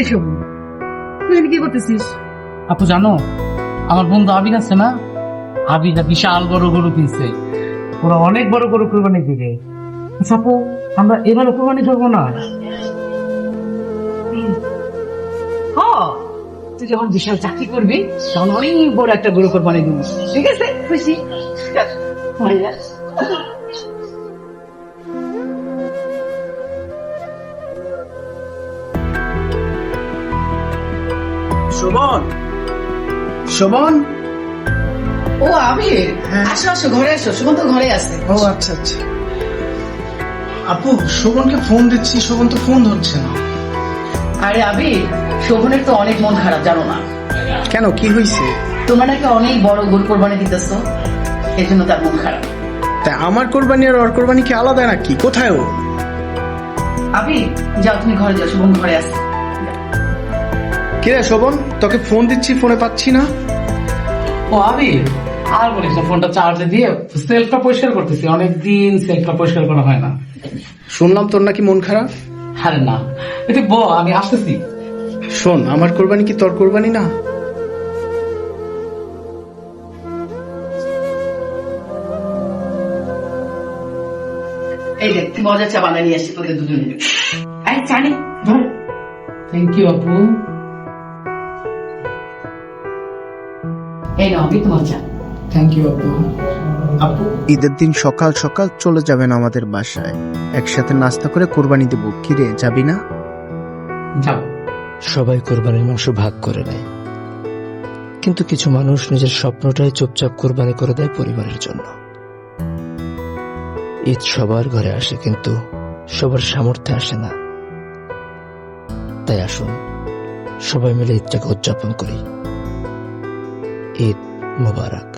এসব তুই এখানে কি করতেছিস? আপু জানো, আমার বন্ধু আবির আছে না, আবির বিশাল বড় গরু কিনছে। ওরা অনেক বড় গরু কোরবানি দিবে। আপু, আমরা এবারে কোরবানি করবো না? হ, তুই যখন বিশাল চাকরি করবি তখন অনেক বড় একটা গরু কোরবানি দিবি। ঠিক আছে, খুশি? হয়ে যা। শোভন, শোভন। ও আবির, আসো আসো, ঘরে আসো। সুমন তো ঘরে আছে। ও আচ্ছা আচ্ছা। আপু, শোভনকে ফোন দিচ্ছি, শোভন তো ফোন ধরছে না। আরে আবির, শোভনের তো অনেক মন খারাপ, জানো না? কেন, কি হয়েছে? তোমরা নাকি অনেক বড় গরু কোরবানি দিতেছো, এই জন্য তার মন খারাপ। তাই আমার কোরবানি আর ওর কোরবানি কি আলাদা নাকি? কোথায় ও? আবির, যাও তুমি ঘরে যাও, শোভন ঘরে আছে। কিরে শোভন, তোকে ফোন দিচ্ছি, ফোনে পাচ্ছি না। ও আবির, আর বলিস না, ফোনটা চার্জে দিয়ে সেলফটা পরিষ্কার করতেছি। অনেকদিন সেলফটা পরিষ্কার করা হয় না। শুনলাম তোর নাকি মন খারাপ। আরে না, এটা আমি আসতেছি। শোন, আমার কোরবানি কি তোর কোরবানি না? এই দেখ, মজার চা বানিয়ে নিয়ে আসছি তোদের দুজনে। এই চানি ধর। থ্যাংক ইউ আপু। এই নাও আবির, তোমার চা। থ্যাংক ইউ আপু। আপু, ঈদের দিন সকাল সকাল চলে যাবেন আমাদের বাসায়, একসাথে নাস্তা করে কোরবানি দেব। কিরে, যাবি না? যাও। সবাই কোরবানির মাংস ভাগ করে নেয়, কিন্তু কিছু মানুষ নিজের স্বপ্নটাই চুপচাপ কোরবানি করে দেয় পরিবারের জন্য। ঈদ সবার ঘরে আসে, কিন্তু সবার সামর্থ্যে আসে না। তাই আসুন, সবাই মিলে ঈদটাকে উদযাপন করি। ঈদ মোবারক।